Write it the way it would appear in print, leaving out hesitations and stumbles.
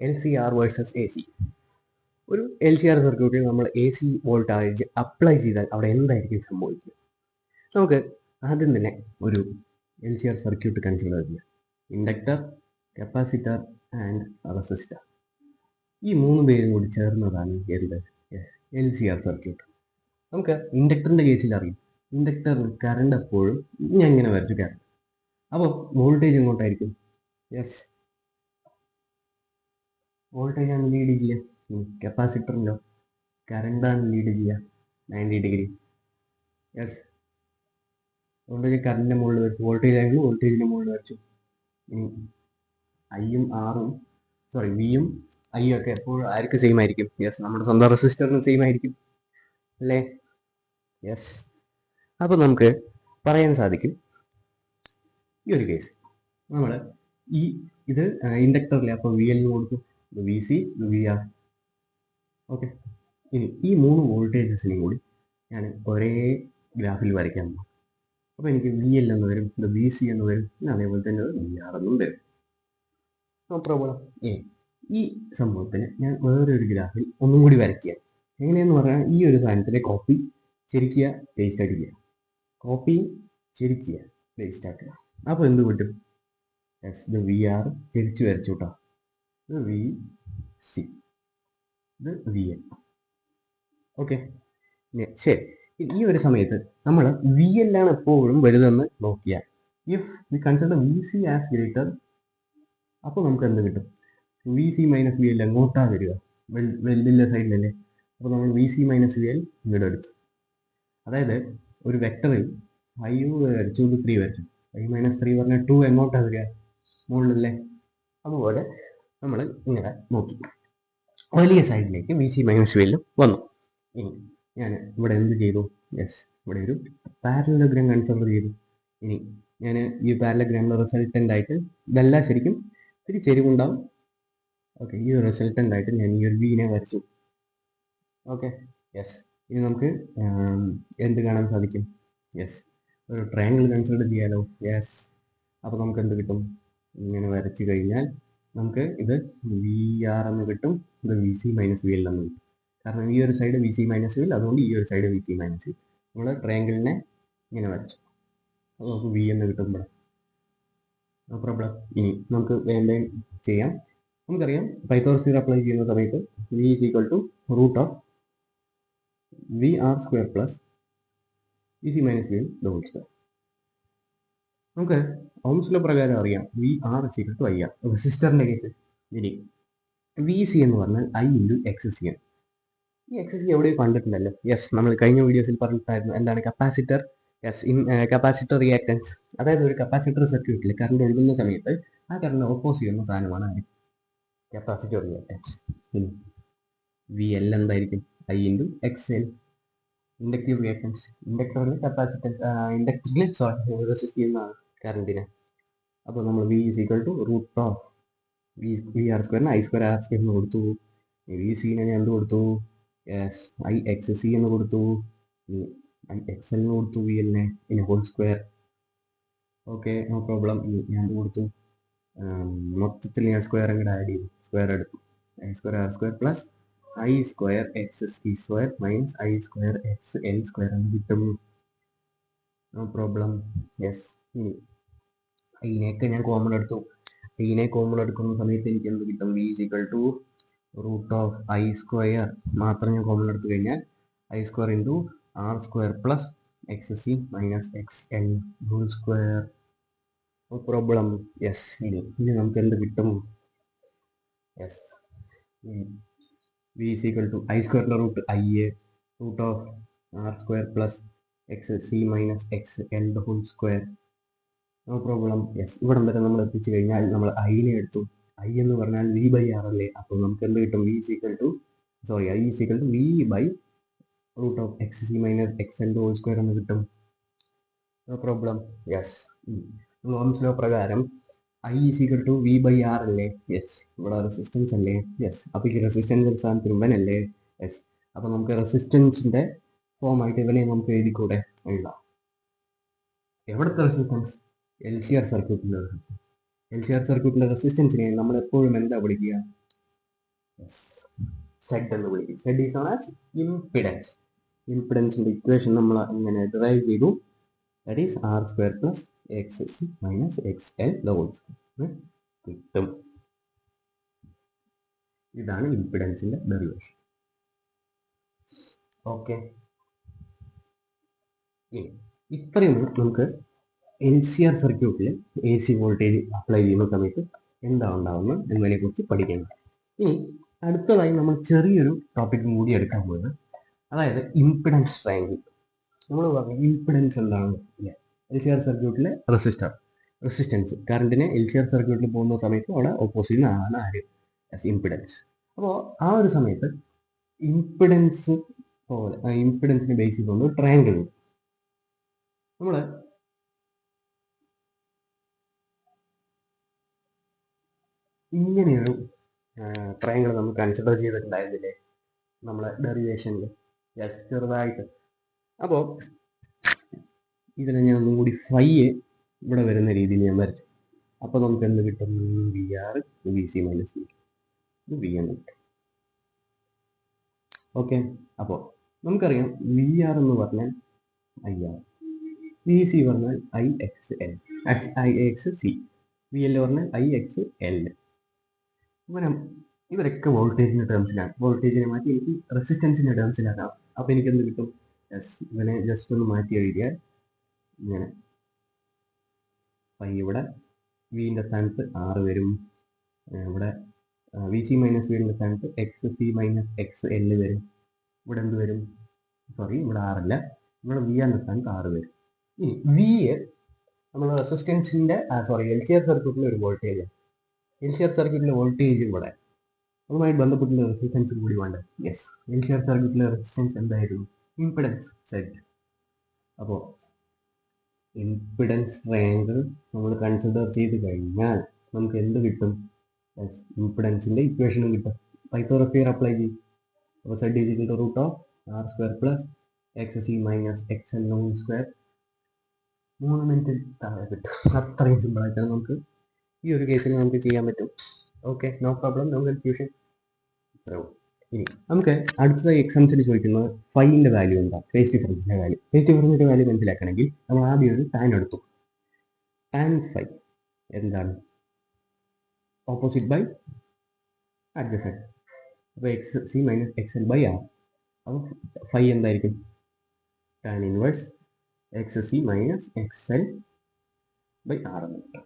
LCR versus AC. ഒരു LCR സർക്യൂട്ടിൽ നമ്മൾ AC വോൾട്ടേജ് അപ്ലൈ ചെയ്താൽ അവിടെ എന്തായിരിക്കും സംഭവിക്കുക? നമുക്ക് ആദ്യം തന്നെ ഒരു LCR സർക്യൂട്ട് കൺസിഡർ ചെയ്യാം. Inductor, capacitor and resistor. ഈ മൂന്ന് പേരും കൂടി ചേർന്നതാണ് എന്ത്? LCR circuit. നമുക്ക് ഇൻഡക്ടറിൻ്റെ കേസിൽ അറിയാം, ഇൻഡക്ടറിന് കറണ്ട് എപ്പോഴും ഞാൻ ഇങ്ങനെ വരച്ചു കറണ്ട്. അപ്പോൾ വോൾട്ടേജ് എങ്ങോട്ടായിരിക്കും? യെസ്, വോൾട്ടേജാണ് ലീഡ് ചെയ്യുക. കപ്പാസിറ്ററിൻ്റെ കറണ്ടാണ് ലീഡ് ചെയ്യുക 90 ഡിഗ്രി. യെസ്, വോൾട്ടേജ് കറണ്ടിൻ്റെ മുകളിൽ വെച്ചു, വോൾട്ടേജ് ആയിരുന്നു വോൾട്ടേജിൻ്റെ മുകളിൽ വെച്ചു. ഇനി ഐയും ആറും വിയും ഐയും ഒക്കെ എപ്പോഴും ആർക്ക് സെയിം ആയിരിക്കും? യെസ്, നമ്മുടെ സ്വന്തം റെസിസ്റ്ററിന് സെയിം ആയിരിക്കും അല്ലേ? യെസ്. അപ്പോൾ നമുക്ക് പറയാൻ സാധിക്കും ഈ ഒരു കേസ് നമ്മൾ ഇത് ഇൻഡക്ടറിലെ, അപ്പോൾ വി എൽ കൊടുത്തു, V C, V R. Okay, ഇനി ഈ മൂന്ന് വോൾട്ടേജസിനെയും കൂടി ഞാൻ ഒരേ ഗ്രാഫിൽ വരയ്ക്കാൻ പോകും. അപ്പോൾ എനിക്ക് വി എൽ എന്ന് വരും, വി സി എന്ന് വരും, അതേപോലെ തന്നെ വി ആർ എന്നും വരും. No problem. ഈ സംഭവത്തിന് ഞാൻ വേറൊരു ഗ്രാഫിൽ ഒന്നും കൂടി വരയ്ക്കുക. എങ്ങനെയെന്ന് പറഞ്ഞാൽ ഈ ഒരു സാധനത്തിൻ്റെ കോപ്പി ചെരിക്കുക, പേസ്റ്റ് അടിക്കുക, കോപ്പിയും ചെരിക്കുക, പേസ്റ്റ് ആക്കുക. അപ്പോൾ എന്ത് കിട്ടും? യെസ്, ഇത് വി ആർ ചെരിച്ച് വരച്ചു കേട്ടോ, ഇത് വി സി, ഇത് വി എൽ. ഓക്കെ, ശരി. ഈ ഒരു സമയത്ത് നമ്മൾ വി എൽ ആണ് എപ്പോഴും വലുതെന്ന് നോക്കിയാൽ, if we consider V C as greater, അപ്പോൾ നമുക്ക് എന്ത് കിട്ടും? V C minus V L എങ്ങോട്ടാ വരിക? വെല്ലിൻ്റെ സൈഡിലല്ലേ. അപ്പോൾ നമ്മൾ V C minus V L ഇവിടെ എടുത്തു. അതായത് ഒരു വെക്ടറിൽ 5 വരച്ചു, 3 വരച്ചു, 5 മൈനസ് 3 പറഞ്ഞാൽ 2 എങ്ങോട്ടാണ് വരിക? മുകളിലല്ലേ. അതുപോലെ നമ്മൾ ഇങ്ങനെ നോക്കി വലിയ സൈഡിലേക്ക് V C minus V L വന്നു. ഇനി ഞാൻ ഇവിടെ എന്ത് ചെയ്തു? യെസ്, ഇവിടെ ഒരു പാരലലോഗ്രാം കൺസിഡർ ചെയ്തു. ഇനി ഞാൻ ഈ പാരലലോഗ്രാമിൻ്റെ റിസൾട്ടൻ്റ് ആയിട്ട് ഇതെല്ലാം ശരിക്കും ഇത്തിരി ചെരിവുണ്ടാവും. ഓക്കെ, ഈ റിസൾട്ടൻ്റ് ആയിട്ട് ഞാൻ ഈ ഒരു വീനെ വരച്ചു. Okay, yes. ഇനി നമുക്ക് എന്ത് കാണാൻ സാധിക്കും? യെസ്, ഒരു ട്രയാങ്കിൾ കൺസിഡർ ചെയ്യാലോ. യെസ്, അപ്പോൾ നമുക്ക് എന്ത് കിട്ടും? ഇങ്ങനെ വരച്ചു കഴിഞ്ഞാൽ നമുക്ക് ഇത് വി ആർ എന്ന് കിട്ടും, ഇത് V C minus V L എന്ന് കിട്ടും. കാരണം ഈ ഒരു side V C minus V L, അതുകൊണ്ട് ഈ ഒരു side V C minus V. നമ്മൾ ട്രയാങ്കിളിനെ ഇങ്ങനെ വരച്ചു, അപ്പോൾ നമുക്ക് വി എന്ന് കിട്ടും ഇവിടെ. No problem. ഇനി നമുക്ക് വേണ്ട ചെയ്യാം. നമുക്കറിയാം പൈത്തഗോറസ് തിയറം അപ്ലൈ ചെയ്യുന്ന സമയത്ത് V is equal to root of V R square plus V C minus V L the whole square. നമുക്ക് ഓംസ് ലോ പ്രകാരം അറിയാം V R is equal to I R. റെസിസ്റ്ററിൻ്റെ കേസ് ഇനി V C എന്ന് പറഞ്ഞാൽ I into X C ആണ്. ഈ X C എവിടെയും കണ്ടിട്ടുണ്ടല്ലോ. യെസ്, നമ്മൾ കഴിഞ്ഞ വീഡിയോസിൽ പറഞ്ഞിട്ടായിരുന്നു എന്താണ് കപ്പാസിറ്റർ. Yes, capacitor reactance. അതായത് ഒരു കപ്പാസിറ്റർ സർക്യൂട്ടിൽ കറണ്ട് ഒഴുകുന്ന സമയത്ത് ആ കറണ്ട് ഓപ്പോസ് ചെയ്യുന്ന സാധനമാണ് കപ്പാസിറ്റർ റിയാക്ടൻസ്. വി എൽ എന്തായിരിക്കും? I into X L. Inductive reactance, ഇൻഡക്ടറിൽ റെസിസ്റ്റ് ചെയ്യുന്നതാണ് കറണ്ടിനെ. അപ്പോൾ നമ്മൾ V is equal to root of V R സ്ക്വയറിന് ഐ സ്ക്വയർ ആർ സ്ക്വയർ എന്ന് കൊടുത്തു. വി സിനെ ഞാൻ എന്ത് കൊടുത്തു? യെസ്, ഐ എക്സ് സി എന്ന് കൊടുത്തു, ഐ എക്സ് എൽ എന്ന് കൊടുത്തു, വി എല്ലിനെ ഇനി whole square. Okay, no problem. ഞാൻ കൊടുത്തു മൊത്തത്തിൽ ഞാൻ സ്ക്വയർ അങ്ങോട്ട് ആഡ് ചെയ്തു, സ്ക്വയർ എടുത്തു. I square R square plus I square X C square minus I square X L square എന്ന് കിട്ടും. No problem. യെസ്, ഇനി ഐനെയൊക്കെ ഞാൻ കോമൺ എടുത്തു. ഐനെ കോമൺ എടുക്കുന്ന സമയത്ത് എനിക്ക് എന്ത് കിട്ടും? V is equal to root of I square മാത്രം ഞാൻ കോമൺ എടുത്തു കഴിഞ്ഞാൽ I square into R square plus X C minus X L whole square. No problem. Yes, ഇനി നമുക്ക് എന്ത് കിട്ടും? Yes, V is equal to I സ്ക്വയറിൻ്റെ root I a root of R square plus X C minus X L whole square. No problem. Yes, ഇവിടം വരെ നമ്മൾ എത്തിച്ചു കഴിഞ്ഞാൽ നമ്മൾ ഐനെ എടുത്തു. ഐ എന്ന് പറഞ്ഞാൽ വി ബൈ ആർ അല്ലേ. അപ്പോൾ നമുക്ക് എന്ത് കിട്ടും? V is equal to I is equal to V by root of X C minus X L whole square എന്ന് കിട്ടും. No problem. Yes, Ohm's law പ്രകാരം I is equal to V by R അല്ലേ. Yes, ഇവിടെ resistance അല്ലേ. Yes, അപ്പോൾ ഈ resistance സ്ഥാനത്ത് ഇവനല്ലേ. Yes, അപ്പോൾ നമുക്ക് റെസിസ്റ്റൻസിൻ്റെ ഫോമായിട്ട് ഇവനെ നമുക്ക് എഴുതിക്കൂടെ? എഴുതാം. എവിടുത്തെ റെസിസ്റ്റൻസ്? LCR സർക്യൂട്ടിൻ്റെ റെസിസ്റ്റൻസ്. LCR സർക്യൂട്ടിൻ്റെ റെസിസ്റ്റൻസിനെ നമ്മൾ എപ്പോഴും എന്താ പഠിക്കുക? സെഡ് എന്ന് വിളിക്കും. Z is known as impedance. ഇംപിഡൻസിന്റെ ഇക്വേഷൻ നമ്മൾ ഇങ്ങനെ ഡിറൈവ് ചെയ്തു. That is R square plus X C minus X L the whole square കിട്ടും. ഇതാണ് ഇംപിഡൻസിന്റെ ഡെറിവേഷൻ. ഓക്കെ, ഇത്രയും നമുക്ക് എൽ സി ആർ സർക്യൂട്ടിൽ എ സി വോൾട്ടേജ് അപ്ലൈ ചെയ്യുന്ന സമയത്ത് എന്താ ഉണ്ടാവുന്നത് എന്നതിനെ കുറിച്ച് പഠിക്കണം. ഇനി അടുത്തതായി നമ്മൾ ചെറിയൊരു ടോപ്പിക്കും കൂടി എടുക്കാൻ പോകുന്നത്, അതായത് ഇംപിഡൻസ് ട്രയാങ്കിൾ. നമ്മൾ പറഞ്ഞു ഇംപിഡൻസ് എന്താണ്? എൽ സി ആർ സർക്യൂട്ടിലെ റെസിസ്റ്റൻസ്, കറണ്ടിനെ എൽ സി ആർ സർക്യൂട്ടിൽ പോകുന്ന സമയത്ത് അവിടെ ഓപ്പോസിറ്റ് ആണ് ആര്? ഇംപിഡൻസ്. അപ്പോൾ ആ ഒരു സമയത്ത് ഇംപിഡൻസ് പോലെ ഇംപിഡൻസിനെ ബേസ് ചെയ്തുകൊണ്ട് ഒരു ട്രയാങ്കിൾ ഉണ്ട്. നമ്മൾ ഇങ്ങനെയൊരു ട്രയാങ്കിൾ നമ്മൾ കൺസിഡർ ചെയ്തിട്ടുണ്ടായിരുന്നില്ലേ നമ്മളെ ഡെറിവേഷനിൽ? യെസ്, ചെറുതായിട്ട്. അപ്പോൾ ഇതിനെ ഞാൻ ഒന്നും കൂടി ഫൈ ഇവിടെ വരുന്ന രീതിയിൽ ഞാൻ വരച്ചു. അപ്പോൾ നമുക്ക് എന്ത് കിട്ടും? V R V C minus V എന്ന് കിട്ടും. ഓക്കെ, അപ്പോൾ നമുക്കറിയാം വി ആർ എന്ന് പറഞ്ഞാൽ ഐ ആർ, വി സി പറഞ്ഞാൽ I X L, I X C, V L പറഞ്ഞാൽ ഐ എക്സ് എൽ. ഇവരൊക്കെ വോൾട്ടേജിന്റെ ടേംസിലാണ്. വോൾട്ടേജിനെ മാറ്റി എനിക്ക് റെസിസ്റ്റൻസിന്റെ ടേംസിലാക്കാം. അപ്പോൾ എനിക്ക് എന്ത് കിട്ടും? യെസ്, ഇവനെ ജസ്റ്റ് ഒന്ന് മാറ്റി എഴുതിയാൽ ഇങ്ങനെ ഇവിടെ വിന്റെ സ്ഥാനത്ത് ആറ് വരും, ഇവിടെ വി സി മൈനസ് വിന്റെ സ്ഥാനത്ത് X C minus X L വരും. ഇവിടെ എന്ത് വരും? സോറി, ഇവിടെ ആറല്ല, ഇവിടെ വി എന്ന സ്ഥാനത്ത് ആറ് വരും. ഇനി വി നമ്മൾ റെസിസ്റ്റൻസിന്റെ എൽ സി ആർ സർക്യൂട്ടിലെ ഒരു വോൾട്ടേജ്. എൽ സി ആർ സർക്യൂട്ടിലെ വോൾട്ടേജ് ഇവിടെ അതുമായി ബന്ധപ്പെട്ടുള്ള റെസിസ്റ്റൻസ് കൂടി വേണ്ട. യെസ്, എൽ സി ആർ സർക്യൂട്ടിലെ റെസിസ്റ്റൻസ് എന്തായിരുന്നു? Impedance Z. അപ്പോൾ ഇംപിഡൻസ് ട്രയാങ്കിൾ നമ്മൾ കൺസിഡർ ചെയ്ത് കഴിഞ്ഞാൽ നമുക്ക് എന്ത് കിട്ടും? യെസ്, ഇംപിഡൻസിന്റെ ഇക്വേഷനും കിട്ടും. പൈത്തഗോറസ് തിയറം അപ്ലൈ ചെയ്യും. അപ്പോൾ Z is equal to root of R square plus X C minus X L whole square. 3 minute താഴെ കിട്ടും. അത്രയും സിമ്പിളായിട്ടാണ് നമുക്ക് ഈ ഒരു കേസിൽ നമുക്ക് ചെയ്യാൻ പറ്റും. Okay, no problem, no confusion. ഇനി നമുക്ക് അടുത്തതായി എക്സാംസിൽ ചോദിക്കുന്നത് ഫൈൻ്റെ വാല്യൂ എന്താ? ഫേസ് ഡിഫറൻസിൻ്റെ വാല്യൂ. ഫേസ് ഡിഫറൻസിൻ്റെ വാല്യൂ മനസ്സിലാക്കണമെങ്കിൽ നമ്മൾ ആദ്യം ഒരു ടാൻ എടുത്തു. ടാൻ ഫൈ എന്താണ്? Opposite by adjacent. അപ്പോൾ X C minus X L by R. അപ്പോൾ ഫൈ എന്തായിരിക്കും? Tan inverse X C minus X L by R എന്ന് കിട്ടും.